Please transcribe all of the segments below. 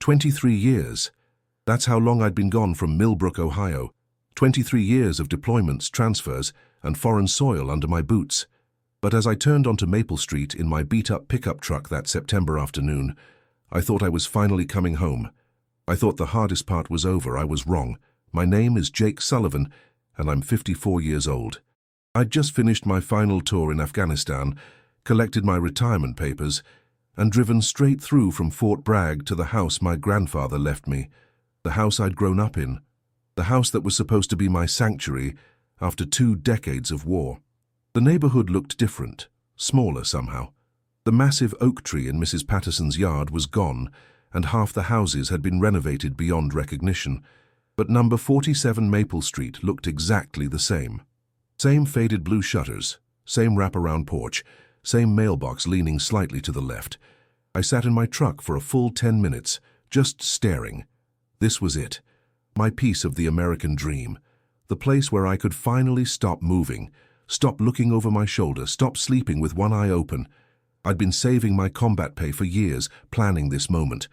23 years. That's how long I'd been gone from Millbrook, Ohio. 23 years of deployments, transfers, and foreign soil under my boots. But as I turned onto Maple Street in my beat-up pickup truck that September afternoon, I thought I was finally coming home. I thought the hardest part was over. I was wrong. My name is Jake Sullivan, and I'm 54 years old. I'd just finished my final tour in Afghanistan, collected my retirement papers, and driven straight through from Fort Bragg to the house my grandfather left me, the house I'd grown up in, the house that was supposed to be my sanctuary after 2 decades of war. The neighborhood looked different, smaller somehow. The massive oak tree in Mrs. Patterson's yard was gone, and half the houses had been renovated beyond recognition, but number 47 Maple Street looked exactly the same. Same faded blue shutters, same wraparound porch, same mailbox leaning slightly to the left. I sat in my truck for a full 10 minutes, just staring. This was it, my piece of the American dream, the place where I could finally stop moving, stop looking over my shoulder, stop sleeping with one eye open. I'd been saving my combat pay for years, planning this moment.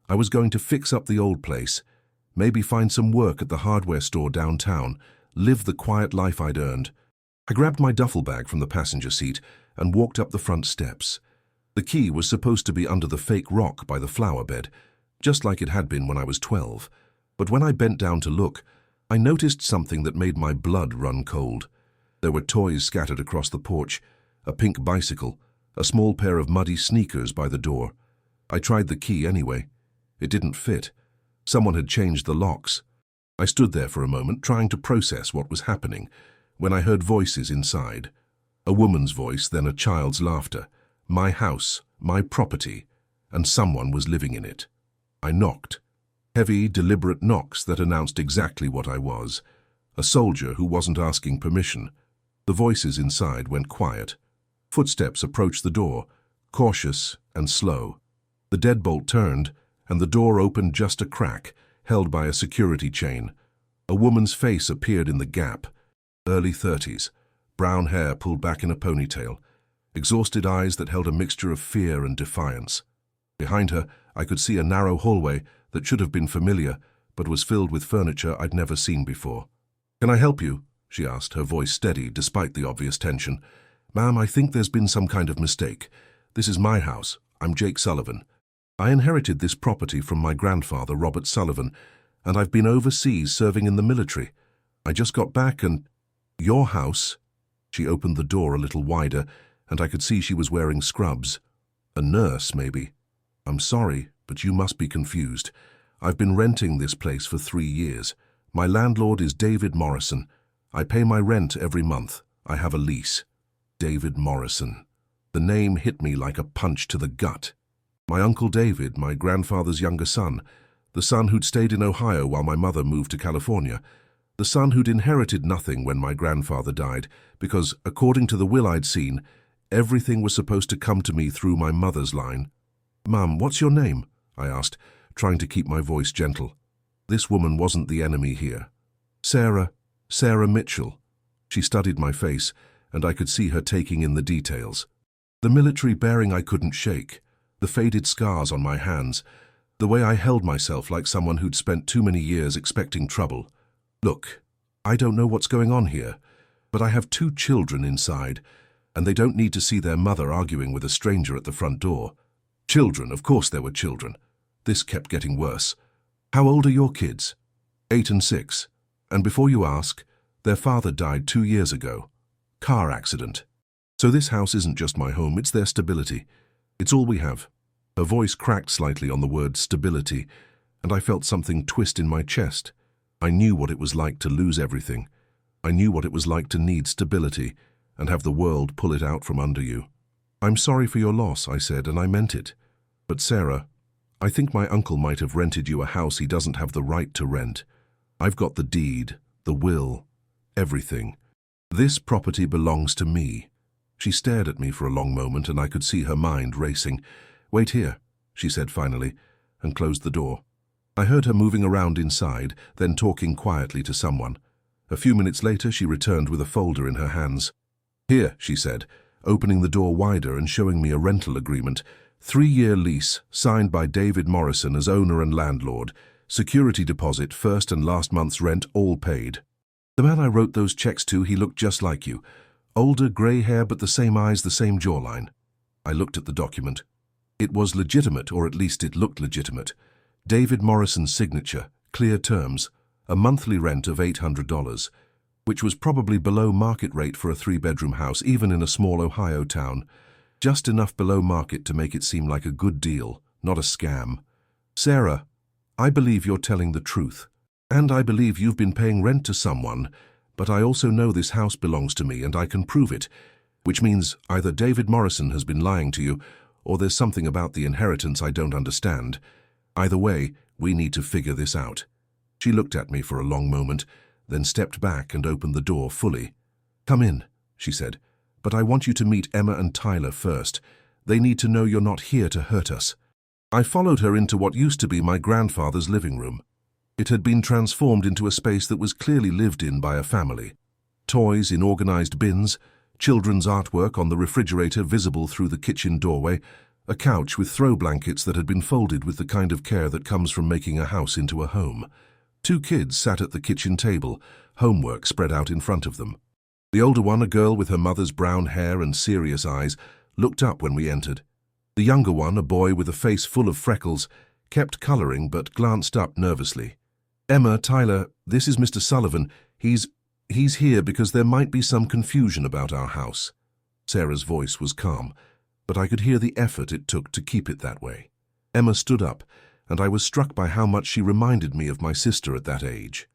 I was going to fix up the old place, maybe find some work at the hardware store downtown, live the quiet life I'd earned. I grabbed my duffel bag from the passenger seat and walked up the front steps. The key was supposed to be under the fake rock by the flower bed, just like it had been when I was 12. But when I bent down to look, I noticed something that made my blood run cold. There were toys scattered across the porch, a pink bicycle, a small pair of muddy sneakers by the door. I tried the key anyway. It didn't fit. Someone had changed the locks. I stood there for a moment, trying to process what was happening, when I heard voices inside. A woman's voice, then a child's laughter. My house, my property, and someone was living in it. I knocked. Heavy, deliberate knocks that announced exactly what I was. A soldier who wasn't asking permission. The voices inside went quiet. Footsteps approached the door, cautious and slow. The deadbolt turned, and the door opened just a crack, held by a security chain. A woman's face appeared in the gap. Early 30s, brown hair pulled back in a ponytail, exhausted eyes that held a mixture of fear and defiance. Behind her, I could see a narrow hallway that should have been familiar, but was filled with furniture I'd never seen before. "Can I help you?" she asked, her voice steady despite the obvious tension. "Ma'am, I think there's been some kind of mistake. This is my house. I'm Jake Sullivan. I inherited this property from my grandfather, Robert Sullivan, and I've been overseas serving in the military. I just got back and—" "Your house?" She opened the door a little wider, and I could see she was wearing scrubs. A nurse, maybe. "I'm sorry, but you must be confused. I've been renting this place for 3 years. My landlord is David Morrison. I pay my rent every month. I have a lease." David Morrison. The name hit me like a punch to the gut. My Uncle David, my grandfather's younger son, the son who'd stayed in Ohio while my mother moved to California, the son who'd inherited nothing when my grandfather died, because, according to the will I'd seen, everything was supposed to come to me through my mother's line. "Mum, what's your name?" I asked, trying to keep my voice gentle. This woman wasn't the enemy here. Sarah Mitchell. She studied my face, and I could see her taking in the details. The military bearing I couldn't shake, the faded scars on my hands, the way I held myself like someone who'd spent too many years expecting trouble. "Look, I don't know what's going on here, but I have 2 children inside, and they don't need to see their mother arguing with a stranger at the front door." Children, of course there were children. This kept getting worse. "How old are your kids?" 8 and 6. And before you ask, their father died 2 years ago. Car accident. So this house isn't just my home, it's their stability. It's all we have. Her voice cracked slightly on the word stability, and I felt something twist in my chest. I knew what it was like to lose everything. I knew what it was like to need stability and have the world pull it out from under you. "I'm sorry for your loss," I said, and I meant it. "But Sarah, I think my uncle might have rented you a house he doesn't have the right to rent. I've got the deed, the will, everything. This property belongs to me." She stared at me for a long moment, and I could see her mind racing. "Wait here," she said finally, and closed the door. I heard her moving around inside, then talking quietly to someone. A few minutes later, she returned with a folder in her hands. "Here," she said, opening the door wider and showing me a rental agreement, 3-year lease, signed by David Morrison as owner and landlord. Security deposit, first and last month's rent, all paid. The man I wrote those checks to, he looked just like you. Older, grey hair, but the same eyes, the same jawline. I looked at the document. It was legitimate, or at least it looked legitimate. David Morrison's signature, clear terms, a monthly rent of $800, which was probably below market rate for a 3-bedroom house, even in a small Ohio town. Just enough below market to make it seem like a good deal, not a scam. Sarah, I believe you're telling the truth. And I believe you've been paying rent to someone, but I also know this house belongs to me and I can prove it, which means either David Morrison has been lying to you, or there's something about the inheritance I don't understand. Either way, we need to figure this out. She looked at me for a long moment, then stepped back and opened the door fully. Come in, she said, but I want you to meet Emma and Tyler first. They need to know you're not here to hurt us. I followed her into what used to be my grandfather's living room. It had been transformed into a space that was clearly lived in by a family. Toys in organized bins, children's artwork on the refrigerator visible through the kitchen doorway, a couch with throw blankets that had been folded with the kind of care that comes from making a house into a home. 2 kids sat at the kitchen table, homework spread out in front of them. The older one, a girl with her mother's brown hair and serious eyes, looked up when we entered. The younger one, a boy with a face full of freckles, kept coloring but glanced up nervously. Emma, Tyler, this is Mr. Sullivan. He's here because there might be some confusion about our house. Sarah's voice was calm, but I could hear the effort it took to keep it that way. Emma stood up, and I was struck by how much she reminded me of my sister at that age.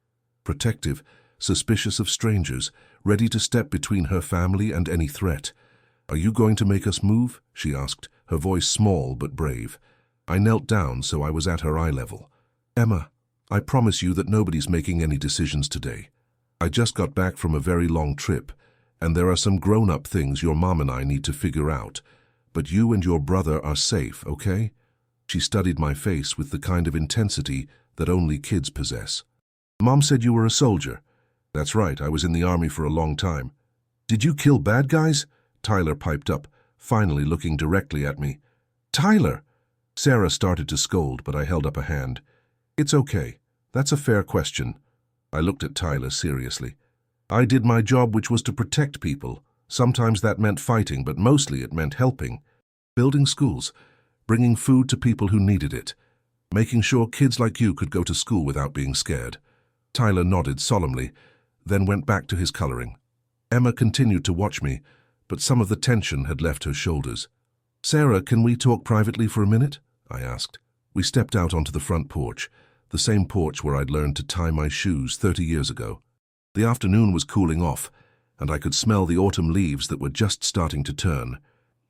Protective, suspicious of strangers, ready to step between her family and any threat. Are you going to make us move? She asked, her voice small but brave. I knelt down so I was at her eye level. Emma, I promise you that nobody's making any decisions today. I just got back from a very long trip, and there are some grown-up things your mom and I need to figure out. But you and your brother are safe, okay? She studied my face with the kind of intensity that only kids possess. Mom said you were a soldier. That's right, I was in the army for a long time. Did you kill bad guys? Tyler piped up, finally looking directly at me. Tyler! Sarah started to scold, but I held up a hand. It's okay. That's a fair question. I looked at Tyler seriously. I did my job, which was to protect people. Sometimes that meant fighting, but mostly it meant helping. Building schools, bringing food to people who needed it, making sure kids like you could go to school without being scared. Tyler nodded solemnly, then went back to his coloring. Emma continued to watch me, but some of the tension had left her shoulders. Sarah, can we talk privately for a minute? I asked. We stepped out onto the front porch, the same porch where I'd learned to tie my shoes 30 years ago. The afternoon was cooling off, and I could smell the autumn leaves that were just starting to turn.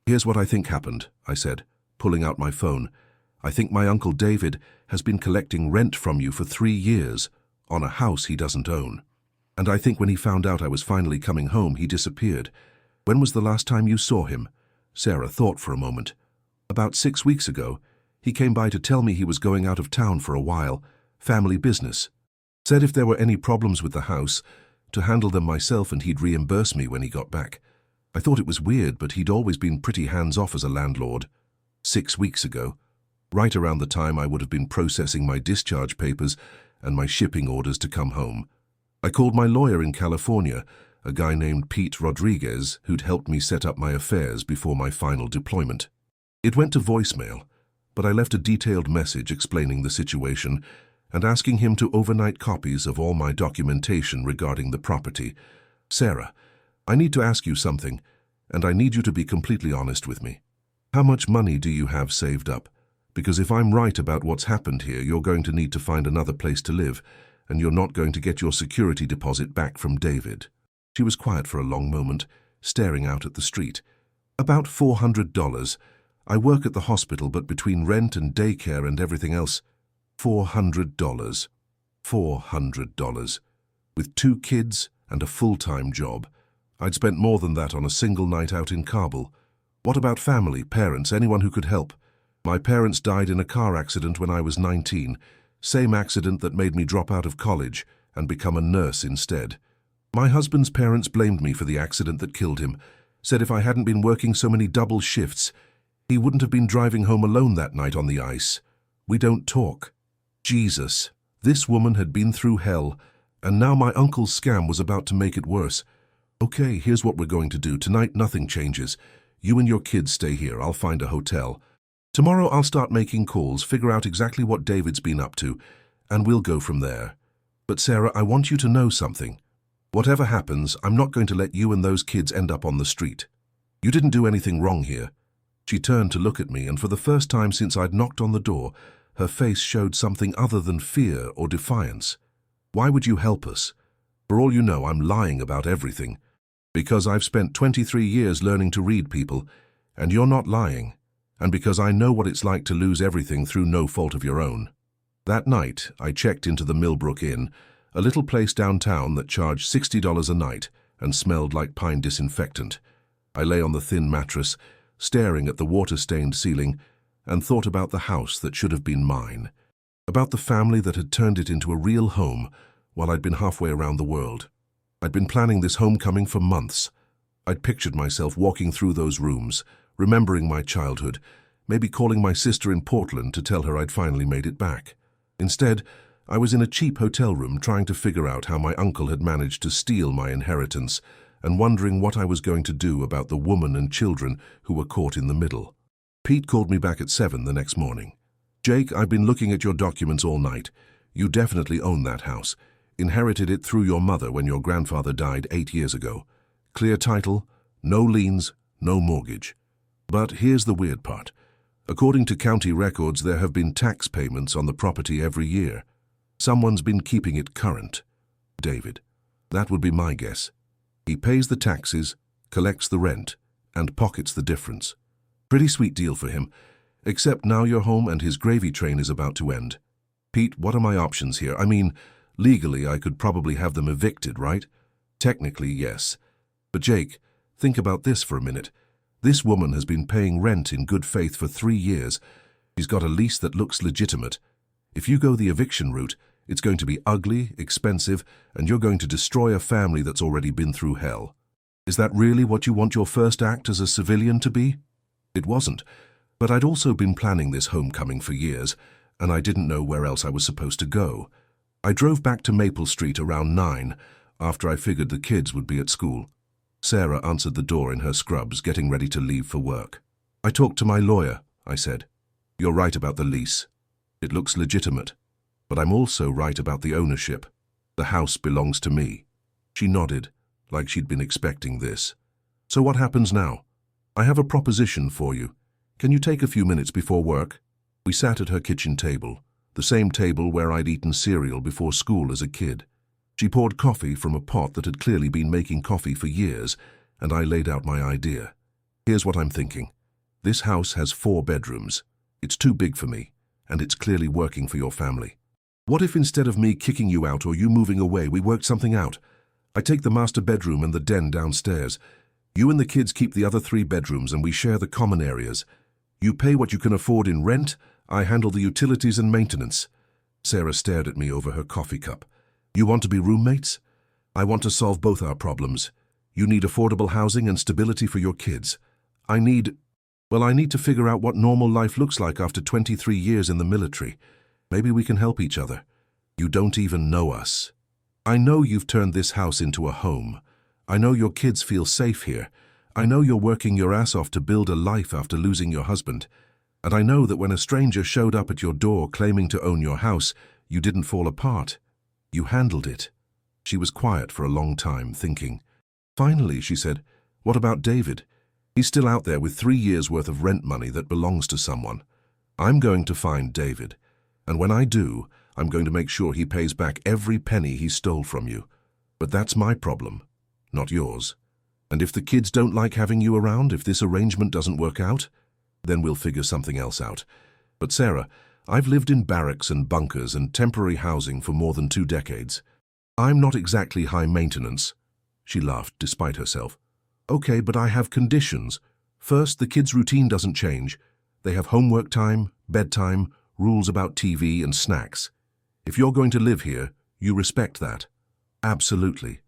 Here's what I think happened, I said, pulling out my phone. I think my Uncle David has been collecting rent from you for 3 years on a house he doesn't own. And I think when he found out I was finally coming home, he disappeared. When was the last time you saw him? Sarah thought for a moment. About 6 weeks ago. He came by to tell me he was going out of town for a while, family business. Said if there were any problems with the house, to handle them myself and he'd reimburse me when he got back. I thought it was weird, but he'd always been pretty hands-off as a landlord. 6 weeks ago, right around the time I would have been processing my discharge papers and my shipping orders to come home. I called my lawyer in California, a guy named Pete Rodriguez, who'd helped me set up my affairs before my final deployment. It went to voicemail, but I left a detailed message explaining the situation and asking him to overnight copies of all my documentation regarding the property. Sarah, I need to ask you something, and I need you to be completely honest with me. How much money do you have saved up? Because if I'm right about what's happened here, you're going to need to find another place to live, and you're not going to get your security deposit back from David. She was quiet for a long moment, staring out at the street. About $400. I work at the hospital, but between rent and daycare and everything else, $400. $400. With 2 kids and a full-time job. I'd spent more than that on a single night out in Kabul. What about family, parents, anyone who could help? My parents died in a car accident when I was 19, same accident that made me drop out of college and become a nurse instead. My husband's parents blamed me for the accident that killed him, said if I hadn't been working so many double shifts, He wouldn't have been driving home alone that night on the ice. We don't talk. Jesus, this woman had been through hell, and now my uncle's scam was about to make it worse. Okay, here's what we're going to do. Tonight nothing changes. You and your kids stay here. I'll find a hotel. Tomorrow I'll start making calls, figure out exactly what David's been up to, and we'll go from there. But Sarah, I want you to know something. Whatever happens, I'm not going to let you and those kids end up on the street. You didn't do anything wrong here. She turned to look at me, and for the first time since I'd knocked on the door, her face showed something other than fear or defiance. Why would you help us? For all you know, I'm lying about everything. Because I've spent 23 years learning to read people, and you're not lying. And because I know what it's like to lose everything through no fault of your own. That night, I checked into the Millbrook Inn, a little place downtown that charged $60 a night and smelled like pine disinfectant. I lay on the thin mattress, staring at the water-stained ceiling, and thought about the house that should have been mine, about the family that had turned it into a real home while I'd been halfway around the world. I'd been planning this homecoming for months. I'd pictured myself walking through those rooms, remembering my childhood, maybe calling my sister in Portland to tell her I'd finally made it back. Instead, I was in a cheap hotel room trying to figure out how my uncle had managed to steal my inheritance and wondering what I was going to do about the woman and children who were caught in the middle. Pete called me back at 7 the next morning. Jake, I've been looking at your documents all night. You definitely own that house. Inherited it through your mother when your grandfather died 8 years ago. Clear title, no liens, no mortgage. But here's the weird part. According to county records, there have been tax payments on the property every year. Someone's been keeping it current. David. That would be my guess. He pays the taxes, collects the rent, and pockets the difference. Pretty sweet deal for him, except now you're home and his gravy train is about to end. Pete, what are my options here? I mean, legally I could probably have them evicted, right? Technically, yes. But Jake, think about this for a minute. This woman has been paying rent in good faith for 3 years. She's got a lease that looks legitimate. If you go the eviction route, it's going to be ugly, expensive, and you're going to destroy a family that's already been through hell. Is that really what you want your first act as a civilian to be? It wasn't, but I'd also been planning this homecoming for years, and I didn't know where else I was supposed to go. I drove back to Maple Street around 9, after I figured the kids would be at school. Sarah answered the door in her scrubs, getting ready to leave for work. I talked to my lawyer, I said. You're right about the lease. It looks legitimate. But I'm also right about the ownership. The house belongs to me. She nodded, like she'd been expecting this. So what happens now? I have a proposition for you. Can you take a few minutes before work? We sat at her kitchen table, the same table where I'd eaten cereal before school as a kid. She poured coffee from a pot that had clearly been making coffee for years, and I laid out my idea. Here's what I'm thinking. This house has 4 bedrooms. It's too big for me, and it's clearly working for your family. What if instead of me kicking you out or you moving away, we worked something out? I take the master bedroom and the den downstairs. You and the kids keep the other 3 bedrooms and we share the common areas. You pay what you can afford in rent, I handle the utilities and maintenance. Sarah stared at me over her coffee cup. You want to be roommates? I want to solve both our problems. You need affordable housing and stability for your kids. I need to figure out what normal life looks like after 23 years in the military. Maybe we can help each other. You don't even know us. I know you've turned this house into a home. I know your kids feel safe here. I know you're working your ass off to build a life after losing your husband. And I know that when a stranger showed up at your door claiming to own your house, you didn't fall apart. You handled it. She was quiet for a long time, thinking. Finally, she said, what about David? He's still out there with 3 years' worth of rent money that belongs to someone. I'm going to find David. And when I do, I'm going to make sure he pays back every penny he stole from you. But that's my problem, not yours. And if the kids don't like having you around, if this arrangement doesn't work out, then we'll figure something else out. But Sarah, I've lived in barracks and bunkers and temporary housing for more than 2 decades. I'm not exactly high maintenance. She laughed despite herself. Okay, but I have conditions. First, the kids' routine doesn't change. They have homework time, bedtime, rules about TV and snacks. If you're going to live here, you respect that. Absolutely.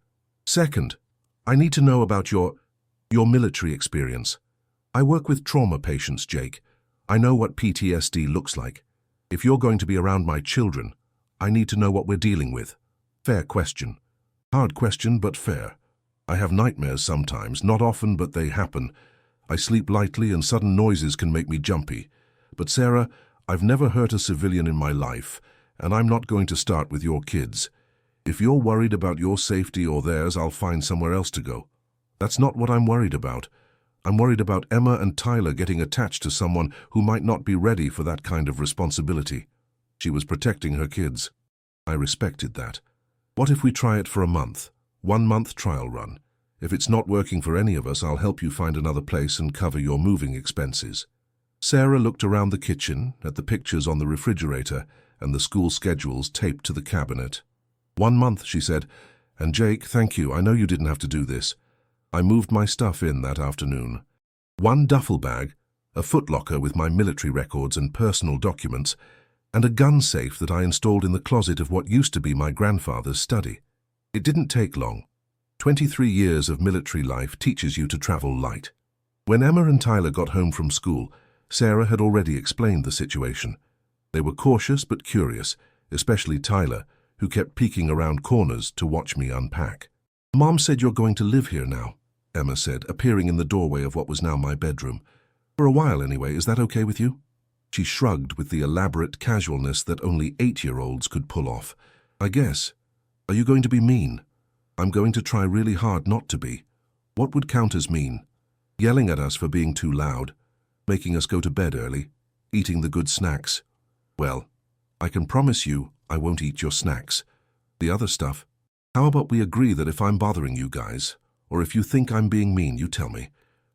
Second, I need to know about your military experience. I work with trauma patients, Jake. I know what PTSD looks like. If you're going to be around my children, I need to know what we're dealing with. Fair question. Hard question, but fair. I have nightmares sometimes, not often, but they happen. I sleep lightly and sudden noises can make me jumpy. But Sarah, I've never hurt a civilian in my life, and I'm not going to start with your kids. If you're worried about your safety or theirs, I'll find somewhere else to go. That's not what I'm worried about. I'm worried about Emma and Tyler getting attached to someone who might not be ready for that kind of responsibility. She was protecting her kids. I respected that. What if we try it for a month? 1 month trial run. If it's not working for any of us, I'll help you find another place and cover your moving expenses. Sarah looked around the kitchen, at the pictures on the refrigerator and the school schedules taped to the cabinet. 1 month, she said. And Jake, thank you. I know you didn't have to do this. I moved my stuff in that afternoon. 1 duffel bag, a footlocker with my military records and personal documents, and a gun safe that I installed in the closet of what used to be my grandfather's study. It didn't take long. 23 years of military life teaches you to travel light. When Emma and Tyler got home from school, Sarah had already explained the situation. They were cautious but curious, especially Tyler, who kept peeking around corners to watch me unpack. Mom said you're going to live here now, Emma said, appearing in the doorway of what was now my bedroom. For a while anyway, is that okay with you? She shrugged with the elaborate casualness that only 8-year-olds could pull off. I guess. Are you going to be mean? I'm going to try really hard not to be. What would count as mean? Yelling at us for being too loud, making us go to bed early, eating the good snacks. Well, I can promise you I won't eat your snacks. The other stuff. How about we agree that if I'm bothering you guys, or if you think I'm being mean, you tell me.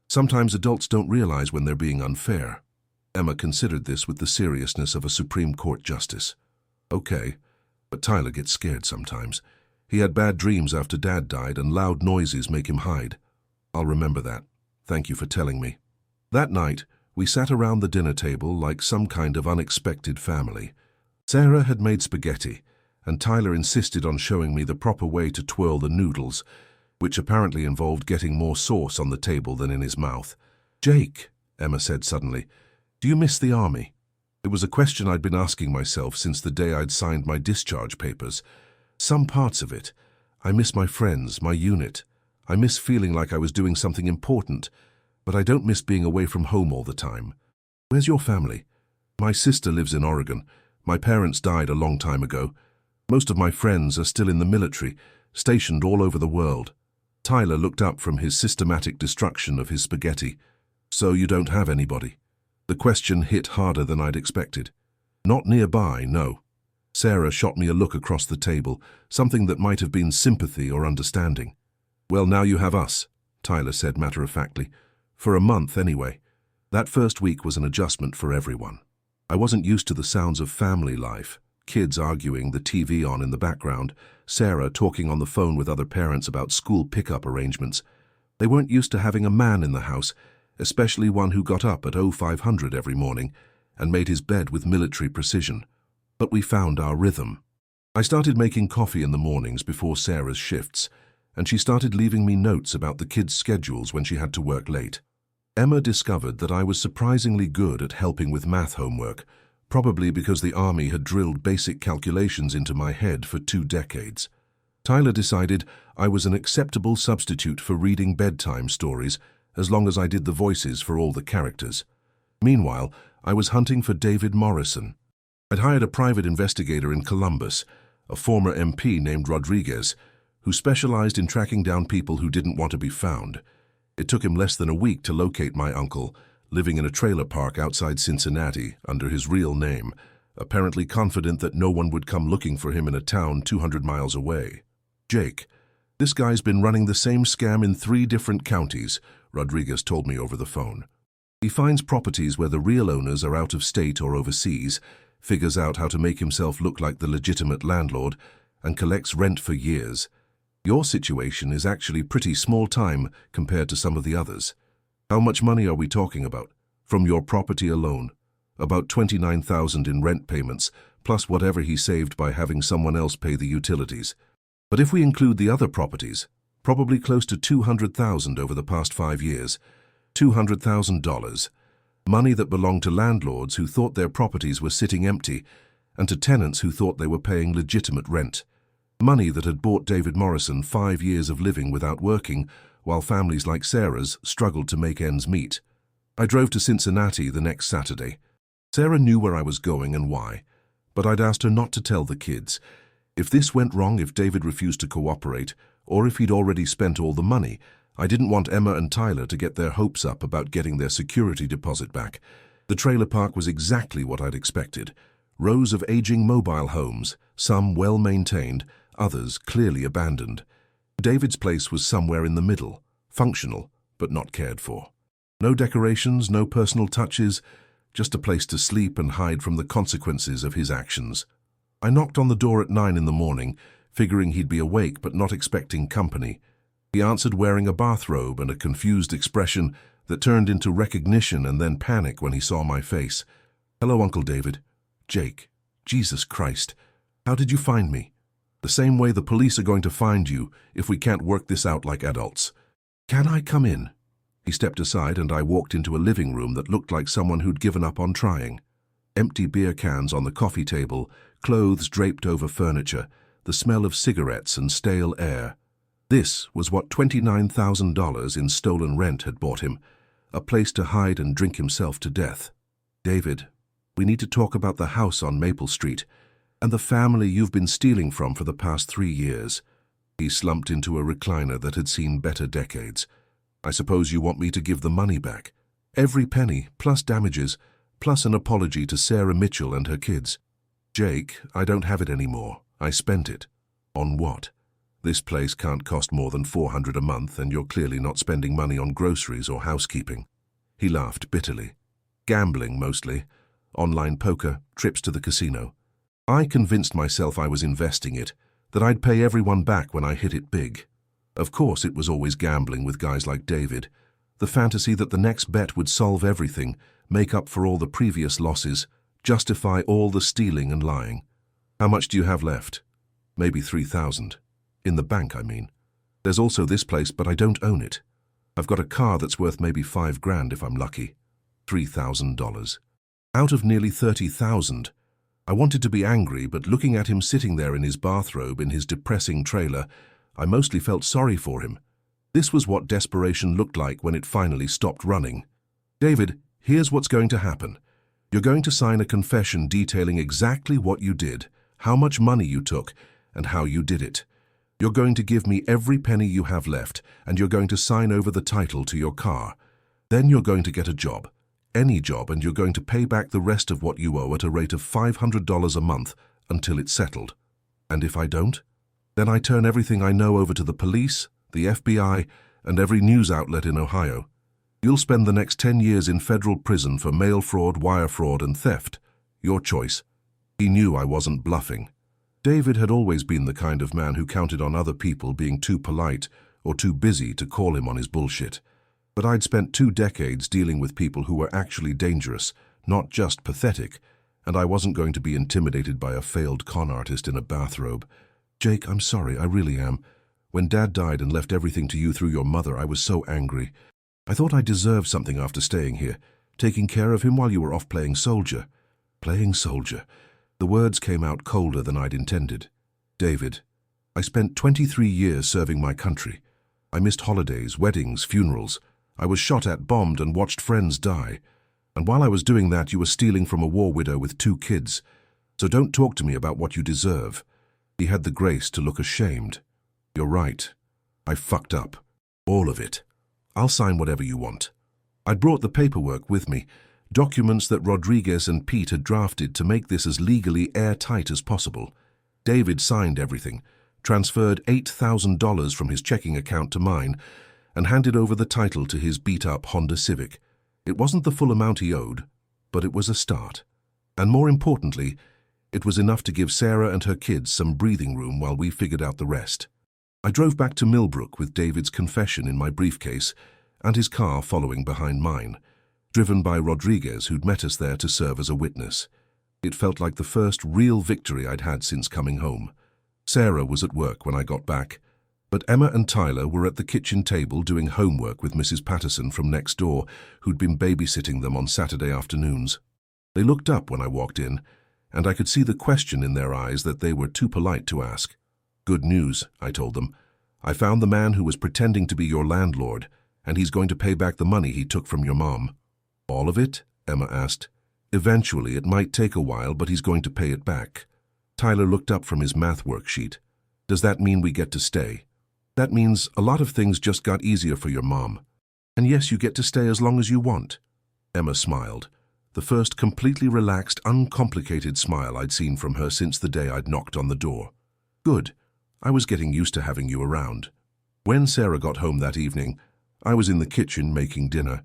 Sometimes adults don't realize when they're being unfair. Emma considered this with the seriousness of a Supreme Court justice. Okay, but Tyler gets scared sometimes. He had bad dreams after Dad died, and loud noises make him hide. I'll remember that. Thank you for telling me. That night, we sat around the dinner table like some kind of unexpected family. Sarah had made spaghetti, and Tyler insisted on showing me the proper way to twirl the noodles, which apparently involved getting more sauce on the table than in his mouth. Jake, Emma said suddenly, do you miss the army? It was a question I'd been asking myself since the day I'd signed my discharge papers. Some parts of it. I miss my friends, my unit. I miss feeling like I was doing something important, but I don't miss being away from home all the time. Where's your family? My sister lives in Oregon. My parents died a long time ago. Most of my friends are still in the military, stationed all over the world. Tyler looked up from his systematic destruction of his spaghetti. So you don't have anybody? The question hit harder than I'd expected. Not nearby, no. Sarah shot me a look across the table, something that might have been sympathy or understanding. Well, now you have us, Tyler said matter-of-factly. For a month, anyway. That first week was an adjustment for everyone. I wasn't used to the sounds of family life. Kids arguing, the TV on in the background, Sarah talking on the phone with other parents about school pickup arrangements. They weren't used to having a man in the house, especially one who got up at 0500 every morning and made his bed with military precision. But we found our rhythm. I started making coffee in the mornings before Sarah's shifts, and she started leaving me notes about the kids' schedules when she had to work late. Emma discovered that I was surprisingly good at helping with math homework, probably because the army had drilled basic calculations into my head for 2 decades. Tyler decided I was an acceptable substitute for reading bedtime stories as long as I did the voices for all the characters. Meanwhile, I was hunting for David Morrison. I'd hired a private investigator in Columbus, a former MP named Rodriguez, who specialized in tracking down people who didn't want to be found. It took him less than a week to locate my uncle, living in a trailer park outside Cincinnati under his real name, apparently confident that no one would come looking for him in a town 200 miles away. Jake, this guy's been running the same scam in 3 different counties, Rodriguez told me over the phone. He finds properties where the real owners are out of state or overseas, figures out how to make himself look like the legitimate landlord, and collects rent for years. Your situation is actually pretty small time compared to some of the others. How much money are we talking about? From your property alone? About $29,000 in rent payments, plus whatever he saved by having someone else pay the utilities. But if we include the other properties, probably close to $200,000 over the past 5 years. $200,000. Money that belonged to landlords who thought their properties were sitting empty and to tenants who thought they were paying legitimate rent. Money that had bought David Morrison 5 years of living without working, while families like Sarah's struggled to make ends meet. I drove to Cincinnati the next Saturday. Sarah knew where I was going and why, but I'd asked her not to tell the kids. If this went wrong, if David refused to cooperate, or if he'd already spent all the money, I didn't want Emma and Tyler to get their hopes up about getting their security deposit back. The trailer park was exactly what I'd expected. Rows of aging mobile homes, some well-maintained, others clearly abandoned. David's place was somewhere in the middle, functional, but not cared for. No decorations, no personal touches, just a place to sleep and hide from the consequences of his actions. I knocked on the door at 9 in the morning, figuring he'd be awake but not expecting company. He answered wearing a bathrobe and a confused expression that turned into recognition and then panic when he saw my face. "Hello, Uncle David." "Jake, Jesus Christ. How did you find me?" "The same way the police are going to find you if we can't work this out like adults." "Can I come in?" He stepped aside and I walked into a living room that looked like someone who'd given up on trying. Empty beer cans on the coffee table, clothes draped over furniture, the smell of cigarettes and stale air. This was what $29,000 in stolen rent had bought him, a place to hide and drink himself to death. "David, we need to talk about the house on Maple Street and the family you've been stealing from for the past 3 years. He slumped into a recliner that had seen better decades. "I suppose you want me to give the money back. Every penny, plus damages, plus an apology to Sarah Mitchell and her kids." "Jake, I don't have it anymore. I spent it." "On what?" "This place can't cost more than $400 a month, and you're clearly not spending money on groceries or housekeeping." He laughed bitterly. "Gambling, mostly. Online poker, trips to the casino. I convinced myself I was investing it, that I'd pay everyone back when I hit it big. Of course it was always gambling with guys like David. The fantasy that the next bet would solve everything, make up for all the previous losses, justify all the stealing and lying. How much do you have left?" "Maybe 3,000. In the bank, I mean. There's also this place, but I don't own it. I've got a car that's worth maybe 5 grand if I'm lucky." $3,000. Out of nearly 30,000. I wanted to be angry, but looking at him sitting there in his bathrobe in his depressing trailer, I mostly felt sorry for him. This was what desperation looked like when it finally stopped running. "David, here's what's going to happen. You're going to sign a confession detailing exactly what you did, how much money you took, and how you did it. You're going to give me every penny you have left, and you're going to sign over the title to your car. Then you're going to get a job, any job, and you're going to pay back the rest of what you owe at a rate of $500 a month until it's settled. And if I don't, then I turn everything I know over to the police, the FBI, and every news outlet in Ohio. You'll spend the next 10 years in federal prison for mail fraud, wire fraud, and theft. Your choice." He knew I wasn't bluffing. David had always been the kind of man who counted on other people being too polite or too busy to call him on his bullshit. But I'd spent 2 decades dealing with people who were actually dangerous, not just pathetic, and I wasn't going to be intimidated by a failed con artist in a bathrobe. "Jake, I'm sorry, I really am. When Dad died and left everything to you through your mother, I was so angry. I thought I deserved something after staying here, taking care of him while you were off playing soldier." Playing soldier. The words came out colder than I'd intended. "David, I spent 23 years serving my country. I missed holidays, weddings, funerals. I was shot at, bombed, and watched friends die. And while I was doing that, you were stealing from a war widow with 2 kids. So don't talk to me about what you deserve." He had the grace to look ashamed. "You're right. I fucked up. All of it. I'll sign whatever you want." I'd brought the paperwork with me, documents that Rodriguez and Pete had drafted to make this as legally airtight as possible. David signed everything, transferred $8,000 from his checking account to mine, and handed over the title to his beat-up Honda Civic. It wasn't the full amount he owed, but it was a start. And more importantly, it was enough to give Sarah and her kids some breathing room while we figured out the rest. I drove back to Millbrook with David's confession in my briefcase and his car following behind mine, driven by Rodriguez, who'd met us there to serve as a witness. It felt like the first real victory I'd had since coming home. Sarah was at work when I got back. But Emma and Tyler were at the kitchen table doing homework with Mrs. Patterson from next door, who'd been babysitting them on Saturday afternoons. They looked up when I walked in, and I could see the question in their eyes that they were too polite to ask. "Good news," I told them. "I found the man who was pretending to be your landlord, and he's going to pay back the money he took from your mom." "All of it?" Emma asked. "Eventually, it might take a while, but he's going to pay it back." Tyler looked up from his math worksheet. "Does that mean we get to stay?" "That means a lot of things just got easier for your mom. And yes, you get to stay as long as you want." Emma smiled, the first completely relaxed, uncomplicated smile I'd seen from her since the day I'd knocked on the door. "Good. I was getting used to having you around." When Sarah got home that evening, I was in the kitchen making dinner.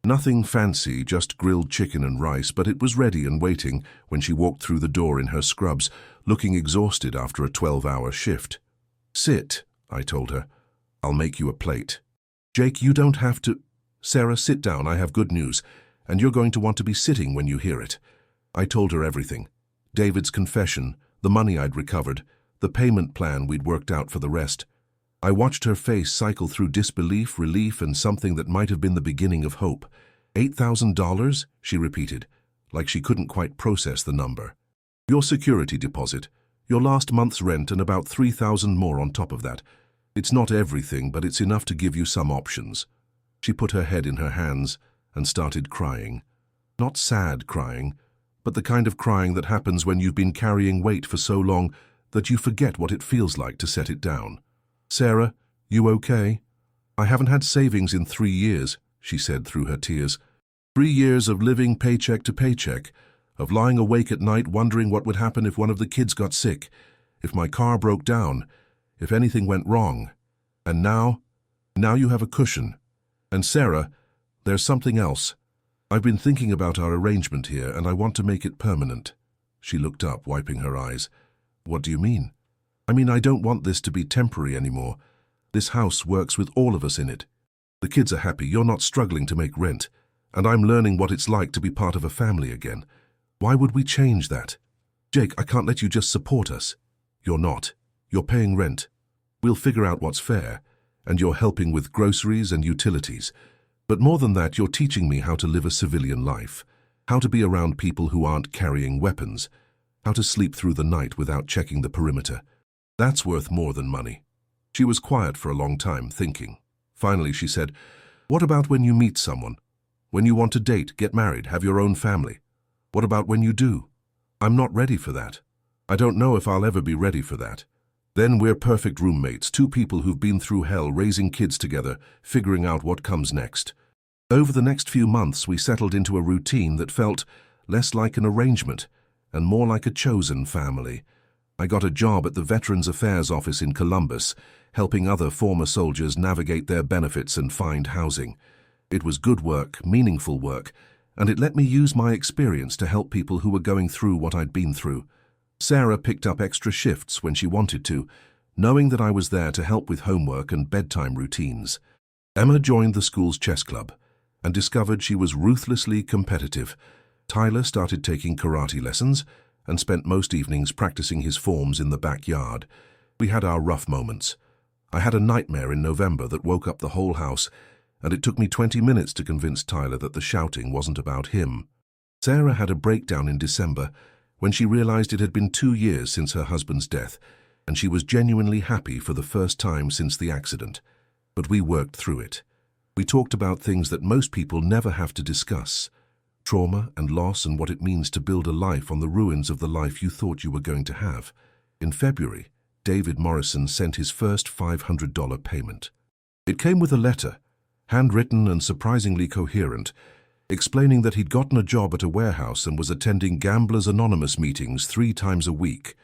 Nothing fancy, just grilled chicken and rice, but it was ready and waiting when she walked through the door in her scrubs, looking exhausted after a 12-hour shift. "Sit," I told her. "I'll make you a plate." "Jake, you don't have to—" "Sarah, sit down, I have good news, and you're going to want to be sitting when you hear it." I told her everything. David's confession, the money I'd recovered, the payment plan we'd worked out for the rest. I watched her face cycle through disbelief, relief, and something that might have been the beginning of hope. $8,000, she repeated, like she couldn't quite process the number. "Your security deposit, your last month's rent, and about $3,000 more on top of that. It's not everything, but it's enough to give you some options." She put her head in her hands and started crying. Not sad crying, but the kind of crying that happens when you've been carrying weight for so long that you forget what it feels like to set it down. "Sarah, you okay?" "I haven't had savings in 3 years," she said through her tears. 3 years of living paycheck to paycheck, of lying awake at night wondering what would happen if one of the kids got sick, if my car broke down, if anything went wrong. And now you have a cushion. And Sarah, there's something else. I've been thinking about our arrangement here, and I want to make it permanent." She looked up, wiping her eyes. "What do you mean?" "I mean, I don't want this to be temporary anymore. This house works with all of us in it. The kids are happy, you're not struggling to make rent, and I'm learning what it's like to be part of a family again. Why would we change that? Jake, I can't let you just support us. You're not. You're paying rent. We'll figure out what's fair, and you're helping with groceries and utilities. But more than that, you're teaching me how to live a civilian life, how to be around people who aren't carrying weapons, how to sleep through the night without checking the perimeter. That's worth more than money." She was quiet for a long time, thinking. Finally, she said, "What about when you meet someone? When you want to date, get married, have your own family? What about when you do?" "I'm not ready for that. I don't know if I'll ever be ready for that. Then we're perfect roommates, 2 people who've been through hell, raising kids together, figuring out what comes next." Over the next few months, we settled into a routine that felt less like an arrangement and more like a chosen family. I got a job at the Veterans Affairs Office in Columbus, helping other former soldiers navigate their benefits and find housing. It was good work, meaningful work, and it let me use my experience to help people who were going through what I'd been through. Sarah picked up extra shifts when she wanted to, knowing that I was there to help with homework and bedtime routines. Emma joined the school's chess club and discovered she was ruthlessly competitive. Tyler started taking karate lessons and spent most evenings practicing his forms in the backyard. We had our rough moments. I had a nightmare in November that woke up the whole house, and it took me 20 minutes to convince Tyler that the shouting wasn't about him. Sarah had a breakdown in December when she realized it had been 2 years since her husband's death, and she was genuinely happy for the first time since the accident. But we worked through it. We talked about things that most people never have to discuss: trauma and loss and what it means to build a life on the ruins of the life you thought you were going to have. In February, David Morrison sent his first $500 payment. It came with a letter, handwritten and surprisingly coherent, explaining that he'd gotten a job at a warehouse and was attending Gamblers Anonymous meetings 3 times a week.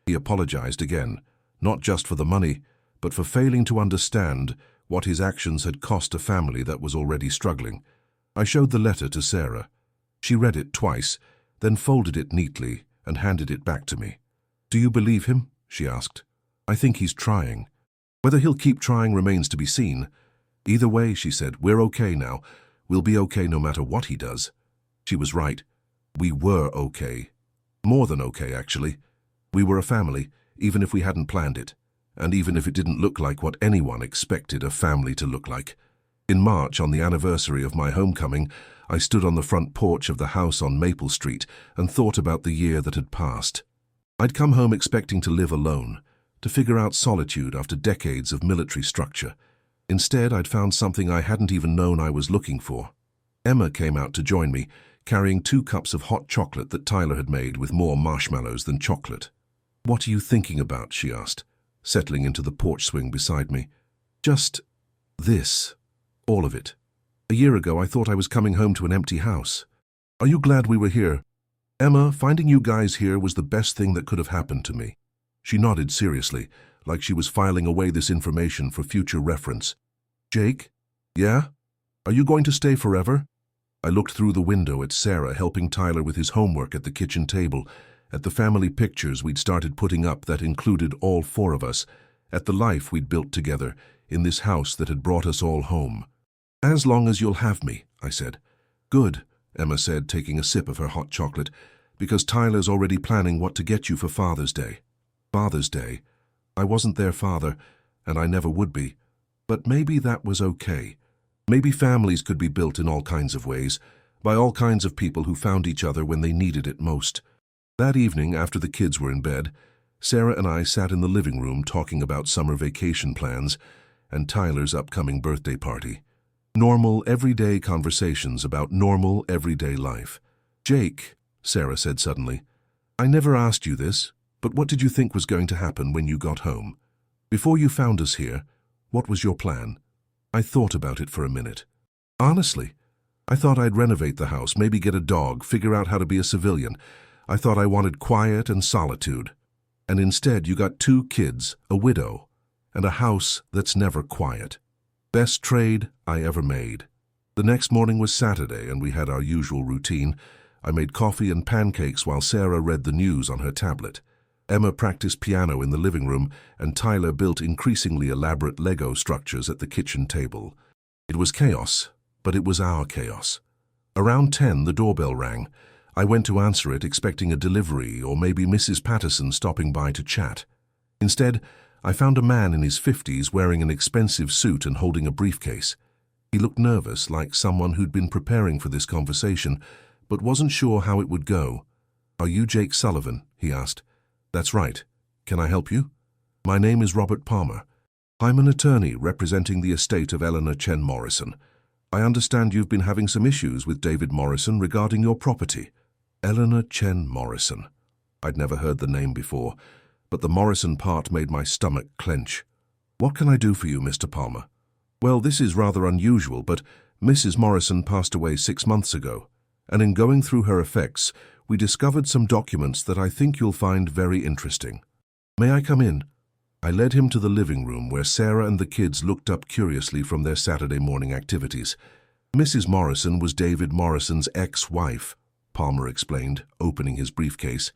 He apologized again, not just for the money, but for failing to understand what his actions had cost a family that was already struggling. I showed the letter to Sarah. She read it twice, then folded it neatly and handed it back to me. "Do you believe him?" she asked. "I think he's trying. Whether he'll keep trying remains to be seen. Either way," she said, "we're okay now. We'll be okay no matter what he does." She was right. We were okay. More than okay, actually. We were a family, even if we hadn't planned it. and even if it didn't look like what anyone expected a family to look like. In March, on the anniversary of my homecoming, I stood on the front porch of the house on Maple Street and thought about the year that had passed. I'd come home expecting to live alone, to figure out solitude after decades of military structure. Instead, I'd found something I hadn't even known I was looking for. Emma came out to join me, carrying 2 cups of hot chocolate that Tyler had made with more marshmallows than chocolate. "What are you thinking about?" she asked, settling into the porch swing beside me. "Just this. All of it. A year ago, I thought I was coming home to an empty house. Are you glad we were here? Emma, finding you guys here was the best thing that could have happened to me." She nodded seriously, like she was filing away this information for future reference. "Jake? Yeah? Are you going to stay forever?" I looked through the window at Sarah helping Tyler with his homework at the kitchen table, at the family pictures we'd started putting up that included all 4 of us, at the life we'd built together in this house that had brought us all home. "As long as you'll have me," I said. "Good," Emma said, taking a sip of her hot chocolate, "because Tyler's already planning what to get you for Father's Day." Father's Day? I wasn't their father, and I never would be. But maybe that was okay. Maybe families could be built in all kinds of ways, by all kinds of people who found each other when they needed it most. That evening, after the kids were in bed, Sarah and I sat in the living room talking about summer vacation plans and Tyler's upcoming birthday party. Normal, everyday conversations about normal, everyday life. "Jake," Sarah said suddenly, "I never asked you this, but what did you think was going to happen when you got home? Before you found us here, what was your plan?" I thought about it for a minute. "Honestly, I thought I'd renovate the house, maybe get a dog, figure out how to be a civilian. I thought I wanted quiet and solitude. And instead you got 2 kids, a widow, and a house that's never quiet. Best trade I ever made." The next morning was Saturday, and we had our usual routine. I made coffee and pancakes while Sarah read the news on her tablet. Emma practiced piano in the living room, and Tyler built increasingly elaborate Lego structures at the kitchen table. It was chaos, but it was our chaos. Around 10, the doorbell rang. I went to answer it, expecting a delivery or maybe Mrs. Patterson stopping by to chat. Instead, I found a man in his 50s wearing an expensive suit and holding a briefcase. He looked nervous, like someone who'd been preparing for this conversation, but wasn't sure how it would go. "Are you Jake Sullivan?" he asked. "That's right. Can I help you?" "My name is Robert Palmer. I'm an attorney representing the estate of Eleanor Chen Morrison. I understand you've been having some issues with David Morrison regarding your property." Eleanor Chen Morrison. I'd never heard the name before, but the Morrison part made my stomach clench. "What can I do for you, Mr. Palmer?" "Well, this is rather unusual, but Mrs. Morrison passed away 6 months ago, and in going through her effects, we discovered some documents that I think you'll find very interesting. May I come in?" I led him to the living room where Sarah and the kids looked up curiously from their Saturday morning activities. Mrs. Morrison was David Morrison's ex-wife, Palmer explained, opening his briefcase.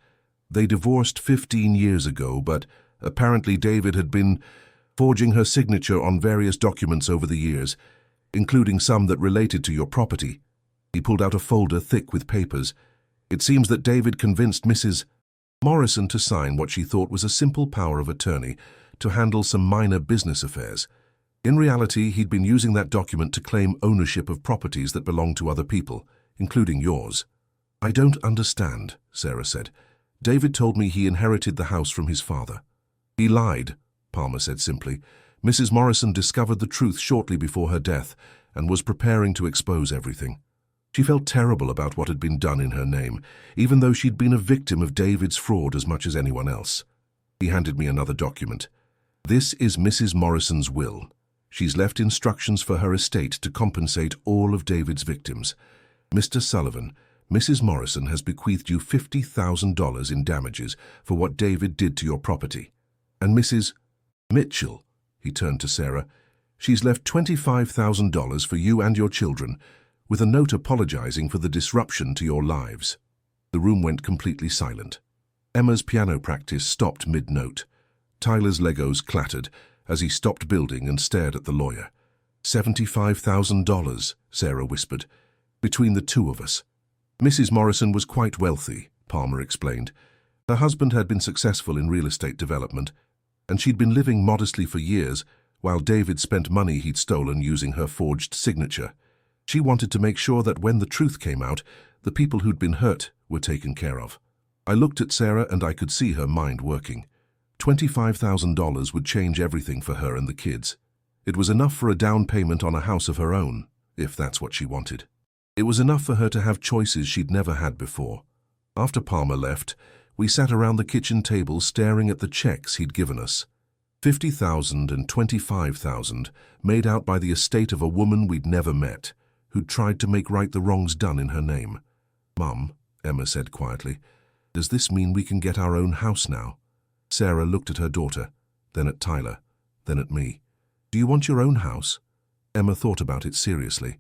They divorced 15 years ago, but apparently David had been forging her signature on various documents over the years, including some that related to your property. He pulled out a folder thick with papers. It seems that David convinced Mrs. Morrison to sign what she thought was a simple power of attorney to handle some minor business affairs. In reality, he'd been using that document to claim ownership of properties that belonged to other people, including yours. "I don't understand," Sarah said. "David told me he inherited the house from his father." "He lied," Palmer said simply. "Mrs. Morrison discovered the truth shortly before her death and was preparing to expose everything. She felt terrible about what had been done in her name, even though she'd been a victim of David's fraud as much as anyone else." He handed me another document. "This is Mrs. Morrison's will. She's left instructions for her estate to compensate all of David's victims. Mr. Sullivan, Mrs. Morrison has bequeathed you $50,000 in damages for what David did to your property. And Mrs. Mitchell," he turned to Sarah, "she's left $25,000 for you and your children, with a note apologizing for the disruption to your lives." The room went completely silent. Emma's piano practice stopped mid-note. Tyler's Legos clattered as he stopped building and stared at the lawyer. $75,000, Sarah whispered, "between the 2 of us." Mrs. Morrison was quite wealthy, Palmer explained. Her husband had been successful in real estate development, and she'd been living modestly for years, while David spent money he'd stolen using her forged signature. She wanted to make sure that when the truth came out, the people who'd been hurt were taken care of. I looked at Sarah and I could see her mind working. $25,000 would change everything for her and the kids. It was enough for a down payment on a house of her own, if that's what she wanted. It was enough for her to have choices she'd never had before. After Palmer left, we sat around the kitchen table staring at the checks he'd given us. $50,000 and $25,000, made out by the estate of a woman we'd never met, who'd tried to make right the wrongs done in her name. "Mum," Emma said quietly, "does this mean we can get our own house now?" Sarah looked at her daughter, then at Tyler, then at me. "Do you want your own house?" Emma thought about it seriously.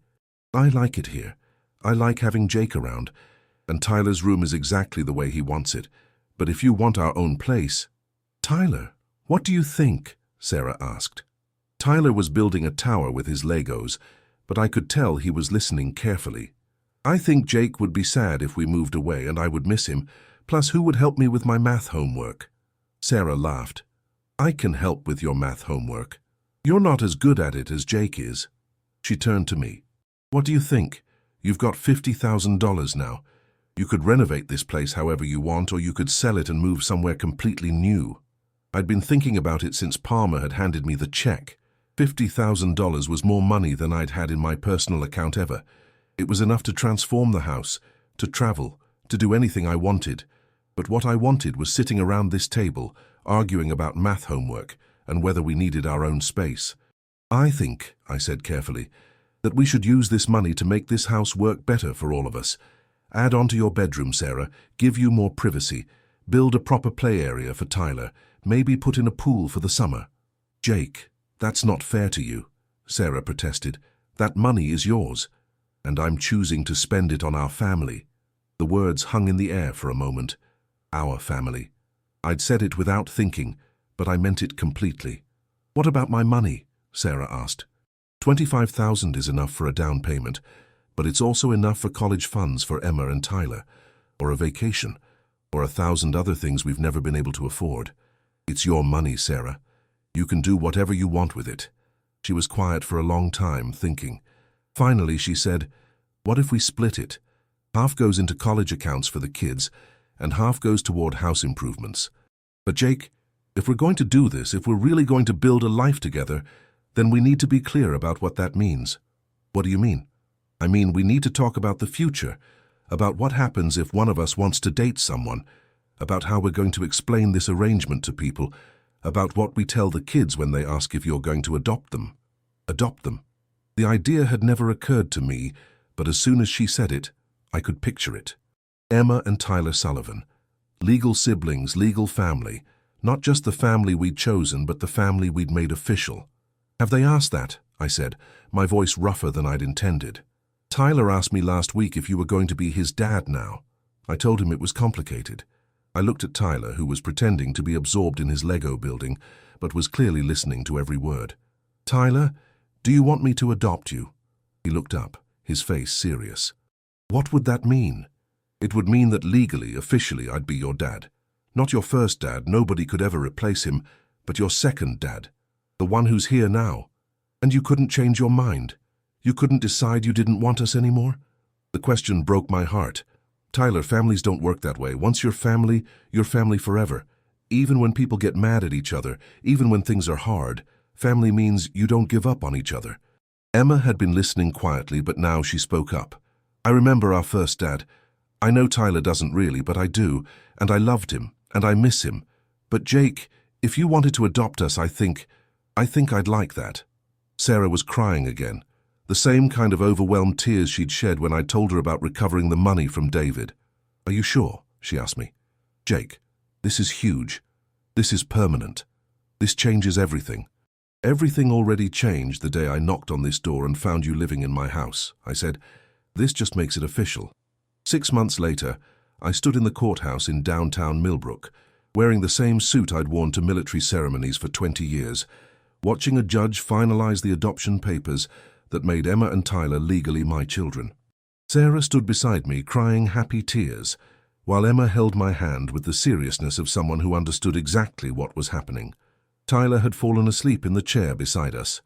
"I like it here. I like having Jake around, and Tyler's room is exactly the way he wants it. But if you want our own place—" "Tyler, what do you think?" Sarah asked. Tyler was building a tower with his Legos, but I could tell he was listening carefully. "I think Jake would be sad if we moved away, and I would miss him. Plus, who would help me with my math homework?" Sarah laughed. "I can help with your math homework. You're not as good at it as Jake is." She turned to me. "What do you think? You've got $50,000 now. You could renovate this place however you want, or you could sell it and move somewhere completely new." I'd been thinking about it since Palmer had handed me the check. $50,000 was more money than I'd had in my personal account ever. It was enough to transform the house, to travel, to do anything I wanted. But what I wanted was sitting around this table, arguing about math homework and whether we needed our own space. "I think," I said carefully, "that we should use this money to make this house work better for all of us. Add on to your bedroom, Sarah, give you more privacy, build a proper play area for Tyler, maybe put in a pool for the summer." "Jake, that's not fair to you," Sarah protested. "That money is yours, and I'm choosing to spend it on our family." The words hung in the air for a moment. Our family. I'd said it without thinking, but I meant it completely. "What about my money?" Sarah asked. $25,000 is enough for a down payment, but it's also enough for college funds for Emma and Tyler, or a vacation, or 1,000 other things we've never been able to afford. It's your money, Sarah. You can do whatever you want with it." She was quiet for a long time, thinking. Finally, she said, "What if we split it? Half goes into college accounts for the kids, and half goes toward house improvements. But Jake, if we're going to do this, if we're really going to build a life together, then we need to be clear about what that means." "What do you mean?" "I mean, we need to talk about the future, about what happens if one of us wants to date someone, about how we're going to explain this arrangement to people, about what we tell the kids when they ask if you're going to adopt them." Adopt them? The idea had never occurred to me, but as soon as she said it, I could picture it. Emma and Tyler Sullivan. Legal siblings, legal family. Not just the family we'd chosen, but the family we'd made official. "Have they asked that?" I said, my voice rougher than I'd intended. "Tyler asked me last week if you were going to be his dad now." I told him it was complicated. I looked at Tyler, who was pretending to be absorbed in his Lego building, but was clearly listening to every word. "Tyler, do you want me to adopt you?" He looked up, his face serious. "What would that mean?" "It would mean that legally, officially, I'd be your dad. Not your first dad, nobody could ever replace him, but your second dad. The one who's here now. And you couldn't change your mind? You couldn't decide you didn't want us anymore?" The question broke my heart. "Tyler, families don't work that way. Once you're family forever. Even when people get mad at each other, even when things are hard, family means you don't give up on each other." Emma had been listening quietly, but now she spoke up. "I remember our first dad. I know Tyler doesn't really, but I do, and I loved him, and I miss him. But Jake, if you wanted to adopt us, I think I'd like that." Sarah was crying again, the same kind of overwhelmed tears she'd shed when I told her about recovering the money from David. "Are you sure?" she asked me. "Jake, this is huge. This is permanent. This changes everything." "Everything already changed the day I knocked on this door and found you living in my house," I said. "This just makes it official." 6 months later, I stood in the courthouse in downtown Millbrook, wearing the same suit I'd worn to military ceremonies for 20 years, watching a judge finalize the adoption papers that made Emma and Tyler legally my children. Sarah stood beside me, crying happy tears, while Emma held my hand with the seriousness of someone who understood exactly what was happening. Tyler had fallen asleep in the chair beside us.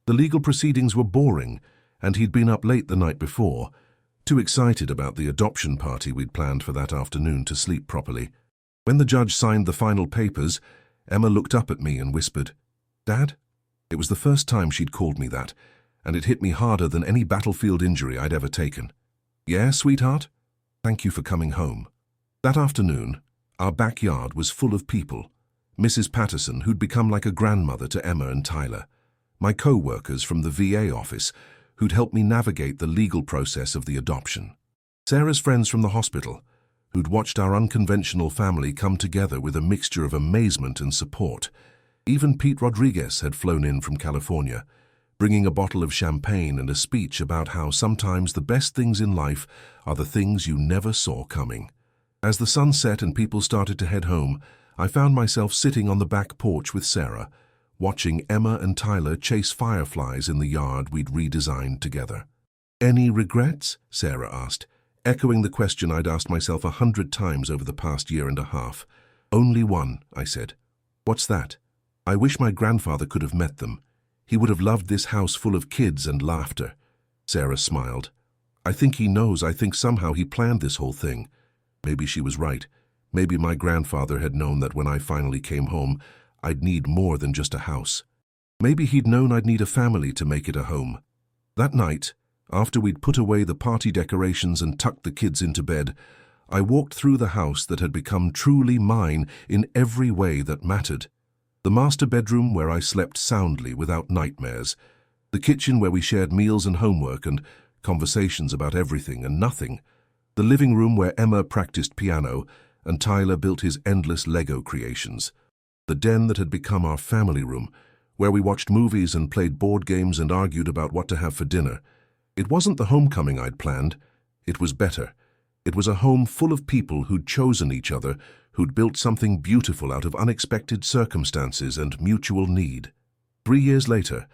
The legal proceedings were boring, and he'd been up late the night before, too excited about the adoption party we'd planned for that afternoon to sleep properly. When the judge signed the final papers, Emma looked up at me and whispered, "Dad?" It was the first time she'd called me that, and it hit me harder than any battlefield injury I'd ever taken. "Yeah, sweetheart? Thank you for coming home." That afternoon, our backyard was full of people. Mrs. Patterson, who'd become like a grandmother to Emma and Tyler. My co-workers from the VA office, who'd helped me navigate the legal process of the adoption. Sarah's friends from the hospital, who'd watched our unconventional family come together with a mixture of amazement and support. Even Pete Rodriguez had flown in from California, bringing a bottle of champagne and a speech about how sometimes the best things in life are the things you never saw coming. As the sun set and people started to head home, I found myself sitting on the back porch with Sarah, watching Emma and Tyler chase fireflies in the yard we'd redesigned together. "Any regrets?" Sarah asked, echoing the question I'd asked myself 100 times over the past year and a half. "Only one," I said. "What's that?" "I wish my grandfather could have met them. He would have loved this house full of kids and laughter." Sarah smiled. "I think he knows. I think somehow he planned this whole thing." Maybe she was right. Maybe my grandfather had known that when I finally came home, I'd need more than just a house. Maybe he'd known I'd need a family to make it a home. That night, after we'd put away the party decorations and tucked the kids into bed, I walked through the house that had become truly mine in every way that mattered. The master bedroom where I slept soundly without nightmares. The kitchen where we shared meals and homework and conversations about everything and nothing. The living room where Emma practiced piano and Tyler built his endless Lego creations. The den that had become our family room, where we watched movies and played board games and argued about what to have for dinner. It wasn't the homecoming I'd planned. It was better. It was a home full of people who'd chosen each other, who'd built something beautiful out of unexpected circumstances and mutual need. 3 years later,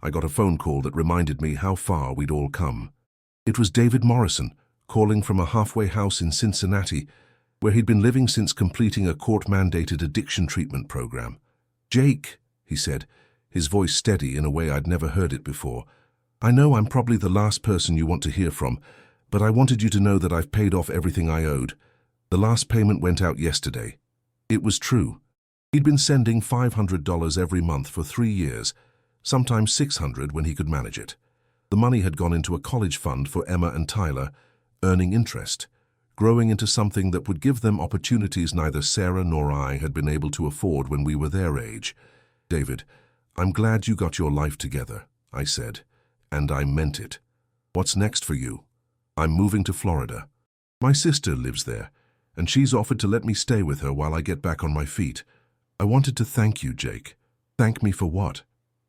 I got a phone call that reminded me how far we'd all come. It was David Morrison, calling from a halfway house in Cincinnati, where he'd been living since completing a court-mandated addiction treatment program. "Jake," he said, his voice steady in a way I'd never heard it before, "I know I'm probably the last person you want to hear from, but I wanted you to know that I've paid off everything I owed. The last payment went out yesterday." It was true. He'd been sending $500 every month for 3 years, sometimes $600 when he could manage it. The money had gone into a college fund for Emma and Tyler, earning interest, growing into something that would give them opportunities neither Sarah nor I had been able to afford when we were their age. "David, I'm glad you got your life together," I said, and I meant it. "What's next for you?" "I'm moving to Florida. My sister lives there, and she's offered to let me stay with her while I get back on my feet. I wanted to thank you, Jake." "Thank me for what?"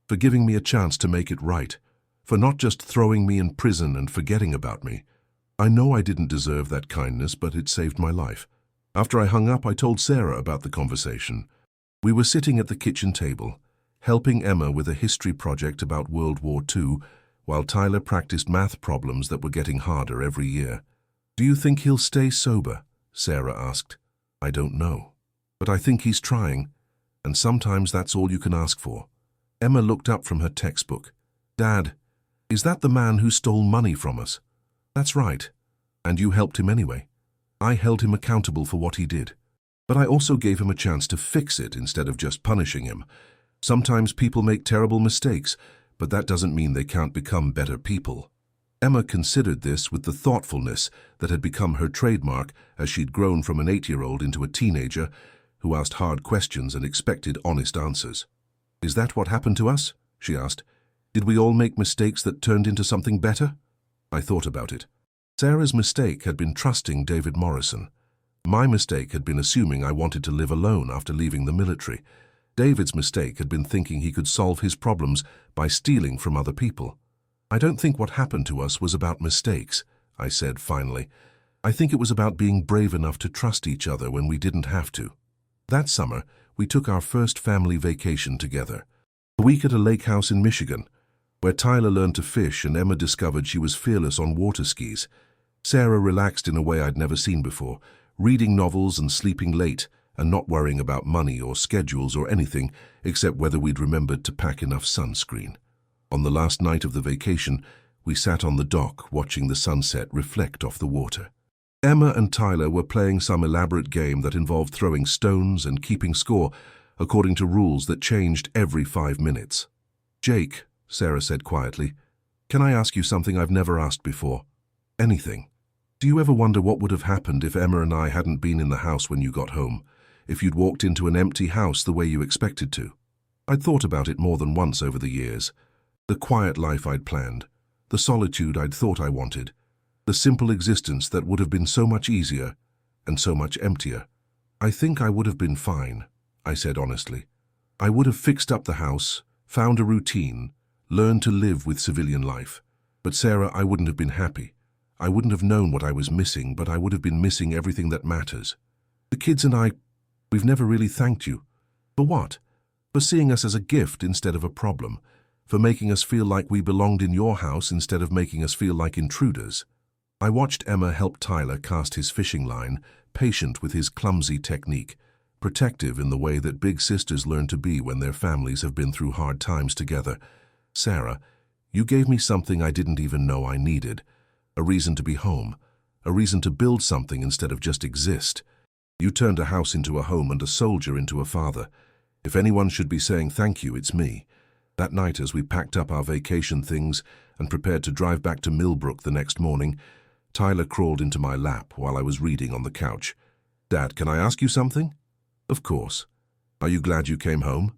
"For giving me a chance to make it right. For not just throwing me in prison and forgetting about me. I know I didn't deserve that kindness, but it saved my life." After I hung up, I told Sarah about the conversation. We were sitting at the kitchen table, helping Emma with a history project about World War II, while Tyler practiced math problems that were getting harder every year. "Do you think he'll stay sober?" Sarah asked. "I don't know. But I think he's trying, and sometimes that's all you can ask for." Emma looked up from her textbook. "Dad, is that the man who stole money from us?" "That's right. And you helped him anyway." "I held him accountable for what he did. But I also gave him a chance to fix it instead of just punishing him. Sometimes people make terrible mistakes, but that doesn't mean they can't become better people." Emma considered this with the thoughtfulness that had become her trademark as she'd grown from an 8-year-old into a teenager who asked hard questions and expected honest answers. "Is that what happened to us?" she asked. "Did we all make mistakes that turned into something better?" I thought about it. Sarah's mistake had been trusting David Morrison. My mistake had been assuming I wanted to live alone after leaving the military. David's mistake had been thinking he could solve his problems by stealing from other people. "I don't think what happened to us was about mistakes," I said finally. "I think it was about being brave enough to trust each other when we didn't have to." That summer, we took our first family vacation together. A week at a lake house in Michigan, where Tyler learned to fish and Emma discovered she was fearless on water skis. Sarah relaxed in a way I'd never seen before, reading novels and sleeping late, and not worrying about money or schedules or anything except whether we'd remembered to pack enough sunscreen. On the last night of the vacation, we sat on the dock watching the sunset reflect off the water. Emma and Tyler were playing some elaborate game that involved throwing stones and keeping score according to rules that changed every 5 minutes. "Jake," Sarah said quietly, "can I ask you something I've never asked before? Anything. Do you ever wonder what would have happened if Emma and I hadn't been in the house when you got home? If you'd walked into an empty house the way you expected to?" I'd thought about it more than once over the years. The quiet life I'd planned, the solitude I'd thought I wanted, the simple existence that would have been so much easier and so much emptier. "I think I would have been fine," I said honestly. "I would have fixed up the house, found a routine, learned to live with civilian life. But Sarah, I wouldn't have been happy. I wouldn't have known what I was missing, but I would have been missing everything that matters. The kids and I, we've never really thanked you. For what? For seeing us as a gift instead of a problem, for making us feel like we belonged in your house instead of making us feel like intruders." I watched Emma help Tyler cast his fishing line, patient with his clumsy technique, protective in the way that big sisters learn to be when their families have been through hard times together. "Sarah, you gave me something I didn't even know I needed. A reason to be home, a reason to build something instead of just exist. You turned a house into a home and a soldier into a father. If anyone should be saying thank you, it's me." That night, as we packed up our vacation things and prepared to drive back to Millbrook the next morning, Tyler crawled into my lap while I was reading on the couch. "Dad, can I ask you something?" "Of course. Are you glad you came home?"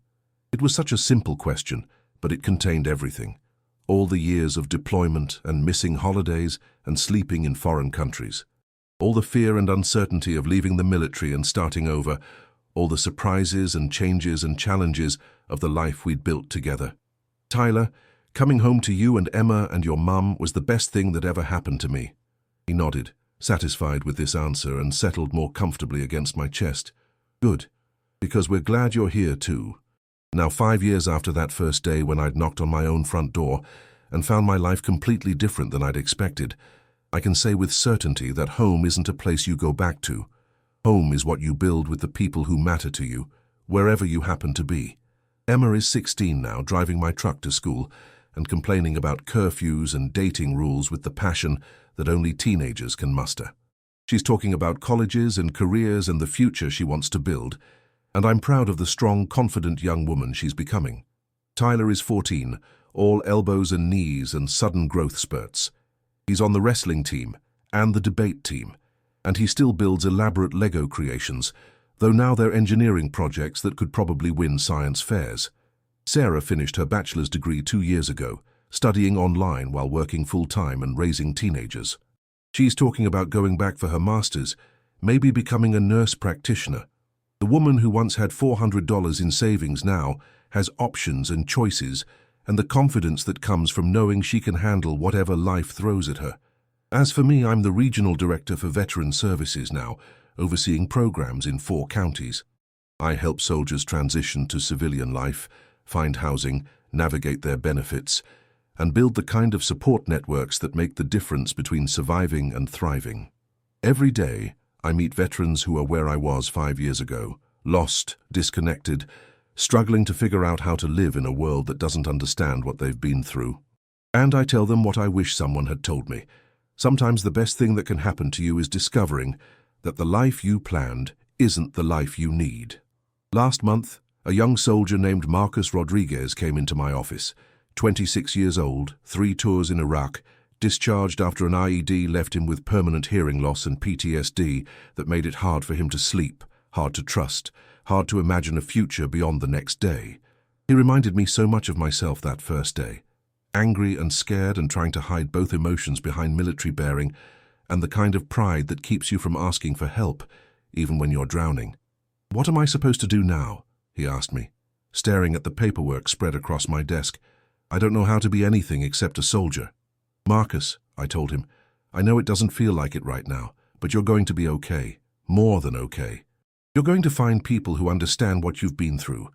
It was such a simple question, but it contained everything. All the years of deployment and missing holidays and sleeping in foreign countries. All the fear and uncertainty of leaving the military and starting over. All the surprises and changes and challenges of the life we'd built together. "Tyler, coming home to you and Emma and your mum was the best thing that ever happened to me." He nodded, satisfied with this answer, and settled more comfortably against my chest. "Good, because we're glad you're here too." Now 5 years after that first day when I'd knocked on my own front door and found my life completely different than I'd expected, I can say with certainty that home isn't a place you go back to. Home is what you build with the people who matter to you, wherever you happen to be. Emma is 16 now, driving my truck to school and complaining about curfews and dating rules with the passion that only teenagers can muster. She's talking about colleges and careers and the future she wants to build, and I'm proud of the strong, confident young woman she's becoming. Tyler is 14, all elbows and knees and sudden growth spurts. He's on the wrestling team and the debate team, and he still builds elaborate Lego creations, though now they're engineering projects that could probably win science fairs. Sarah finished her bachelor's degree 2 years ago, studying online while working full-time and raising teenagers. She's talking about going back for her master's, maybe becoming a nurse practitioner. The woman who once had $400 in savings now has options and choices and the confidence that comes from knowing she can handle whatever life throws at her. As for me, I'm the regional director for veteran services now, overseeing programs in 4 counties. I help soldiers transition to civilian life, find housing, navigate their benefits, and build the kind of support networks that make the difference between surviving and thriving. Every day, I meet veterans who are where I was 5 years ago, lost, disconnected, struggling to figure out how to live in a world that doesn't understand what they've been through. And I tell them what I wish someone had told me. Sometimes the best thing that can happen to you is discovering that the life you planned isn't the life you need. Last month, a young soldier named Marcus Rodriguez came into my office. 26 years old, 3 tours in Iraq, discharged after an IED left him with permanent hearing loss and PTSD that made it hard for him to sleep, hard to trust, hard to imagine a future beyond the next day. He reminded me so much of myself that first day, angry and scared and trying to hide both emotions behind military bearing and the kind of pride that keeps you from asking for help, even when you're drowning. "What am I supposed to do now?" he asked me, staring at the paperwork spread across my desk. "I don't know how to be anything except a soldier." "Marcus," I told him, "I know it doesn't feel like it right now, but you're going to be okay, more than okay. You're going to find people who understand what you've been through.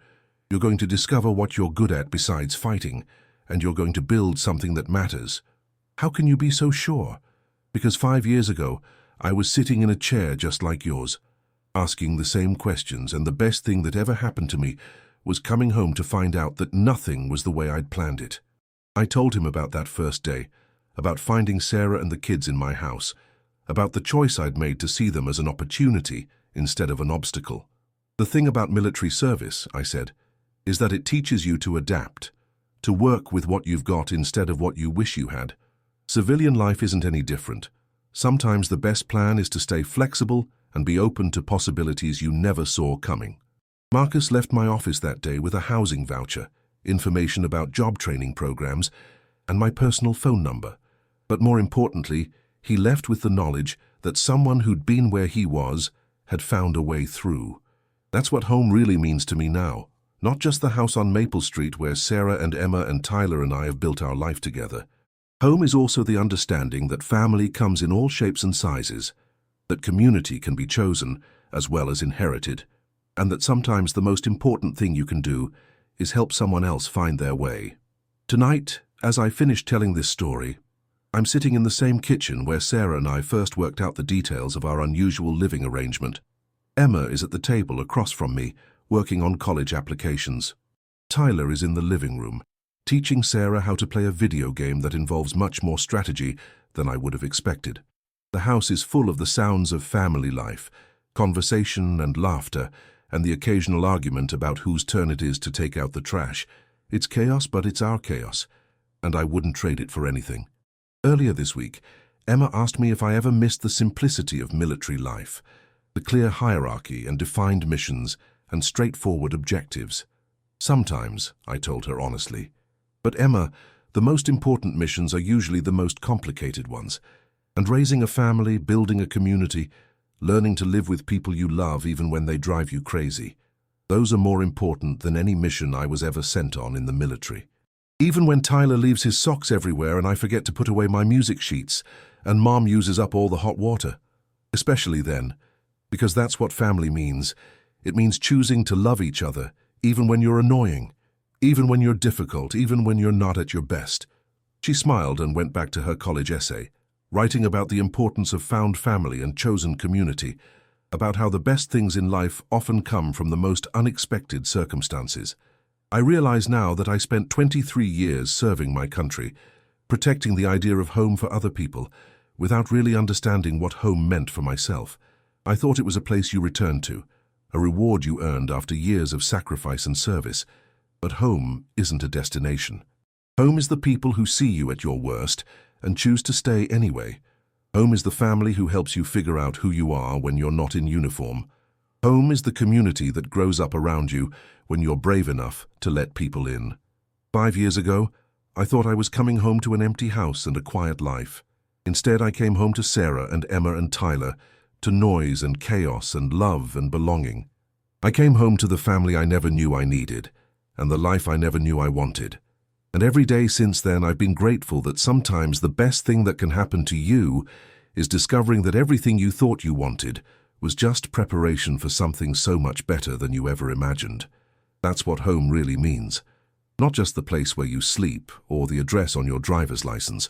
You're going to discover what you're good at besides fighting, and you're going to build something that matters." "How can you be so sure?" "Because 5 years ago, I was sitting in a chair just like yours. asking the same questions, and the best thing that ever happened to me was coming home to find out that nothing was the way I'd planned it. I told him about that first day, about finding Sarah and the kids in my house, about the choice I'd made to see them as an opportunity instead of an obstacle. The thing about military service, I said, is that it teaches you to adapt, to work with what you've got instead of what you wish you had. Civilian life isn't any different. Sometimes the best plan is to stay flexible and be open to possibilities you never saw coming. Marcus left my office that day with a housing voucher, information about job training programs, and my personal phone number. But more importantly, he left with the knowledge that someone who'd been where he was had found a way through. That's what home really means to me now. Not just the house on Maple Street where Sarah and Emma and Tyler and I have built our life together. Home is also the understanding that family comes in all shapes and sizes, that community can be chosen as well as inherited, and that sometimes the most important thing you can do is help someone else find their way. Tonight, as I finish telling this story, I'm sitting in the same kitchen where Sarah and I first worked out the details of our unusual living arrangement. Emma is at the table across from me, working on college applications. Tyler is in the living room, teaching Sarah how to play a video game that involves much more strategy than I would have expected. The house is full of the sounds of family life, conversation and laughter, and the occasional argument about whose turn it is to take out the trash. It's chaos, but it's our chaos, and I wouldn't trade it for anything. Earlier this week, Emma asked me if I ever missed the simplicity of military life, the clear hierarchy and defined missions and straightforward objectives. Sometimes, I told her honestly. But Emma, the most important missions are usually the most complicated ones. And raising a family, building a community, learning to live with people you love even when they drive you crazy, those are more important than any mission I was ever sent on in the military. Even when Tyler leaves his socks everywhere and I forget to put away my music sheets, and Mom uses up all the hot water. Especially then, because that's what family means. It means choosing to love each other, even when you're annoying, even when you're difficult, even when you're not at your best. She smiled and went back to her college essay, writing about the importance of found family and chosen community, about how the best things in life often come from the most unexpected circumstances. I realize now that I spent 23 years serving my country, protecting the idea of home for other people, without really understanding what home meant for myself. I thought it was a place you returned to, a reward you earned after years of sacrifice and service. But home isn't a destination. Home is the people who see you at your worst and choose to stay anyway. Home is the family who helps you figure out who you are when you're not in uniform. Home is the community that grows up around you when you're brave enough to let people in. 5 years ago, I thought I was coming home to an empty house and a quiet life. Instead, I came home to Sarah and Emma and Tyler, to noise and chaos and love and belonging. I came home to the family I never knew I needed, and the life I never knew I wanted. And every day since then I've been grateful that sometimes the best thing that can happen to you is discovering that everything you thought you wanted was just preparation for something so much better than you ever imagined. That's what home really means. Not just the place where you sleep or the address on your driver's license.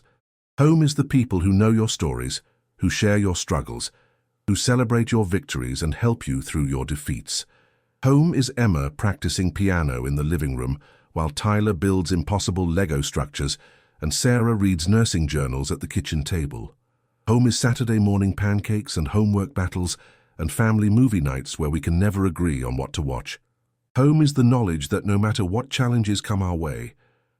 Home is the people who know your stories, who share your struggles, who celebrate your victories and help you through your defeats. Home is Emma practicing piano in the living room while Tyler builds impossible Lego structures and Sarah reads nursing journals at the kitchen table. Home is Saturday morning pancakes and homework battles and family movie nights where we can never agree on what to watch. Home is the knowledge that no matter what challenges come our way,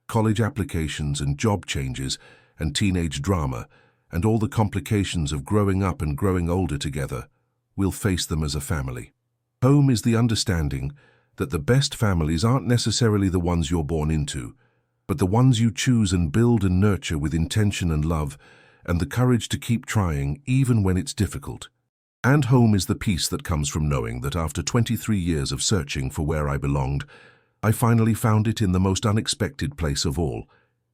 college applications and job changes and teenage drama and all the complications of growing up and growing older together, we'll face them as a family. Home is the understanding that the best families aren't necessarily the ones you're born into, but the ones you choose and build and nurture with intention and love, and the courage to keep trying even when it's difficult. And home is the peace that comes from knowing that after 23 years of searching for where I belonged, I finally found it in the most unexpected place of all,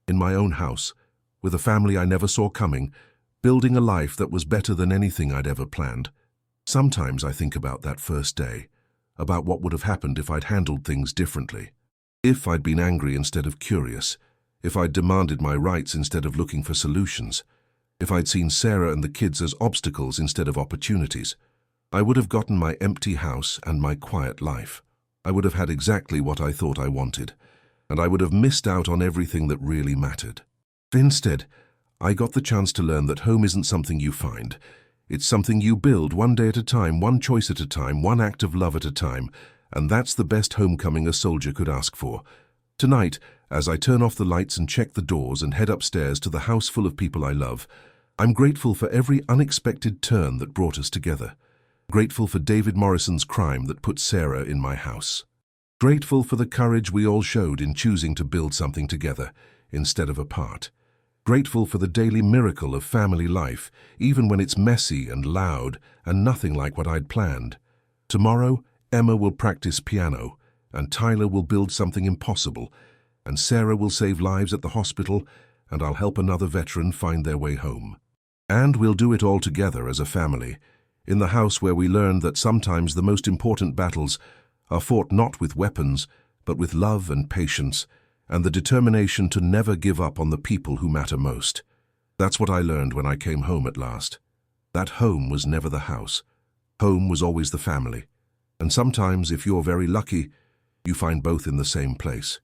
in my own house, with a family I never saw coming, building a life that was better than anything I'd ever planned. Sometimes I think about that first day, about what would have happened if I'd handled things differently. If I'd been angry instead of curious, if I'd demanded my rights instead of looking for solutions, if I'd seen Sarah and the kids as obstacles instead of opportunities. I would have gotten my empty house and my quiet life. I would have had exactly what I thought I wanted, and I would have missed out on everything that really mattered. Instead, I got the chance to learn that home isn't something you find. It's something you build one day at a time, one choice at a time, one act of love at a time, and that's the best homecoming a soldier could ask for. Tonight, as I turn off the lights and check the doors and head upstairs to the house full of people I love, I'm grateful for every unexpected turn that brought us together. Grateful for David Morrison's crime that put Sarah in my house. Grateful for the courage we all showed in choosing to build something together instead of apart. Grateful for the daily miracle of family life, even when it's messy and loud and nothing like what I'd planned. Tomorrow, Emma will practice piano, and Tyler will build something impossible, and Sarah will save lives at the hospital, and I'll help another veteran find their way home. And we'll do it all together as a family, in the house where we learned that sometimes the most important battles are fought not with weapons, but with love and patience, and the determination to never give up on the people who matter most. That's what I learned when I came home at last. That home was never the house. Home was always the family. And sometimes, if you're very lucky, you find both in the same place.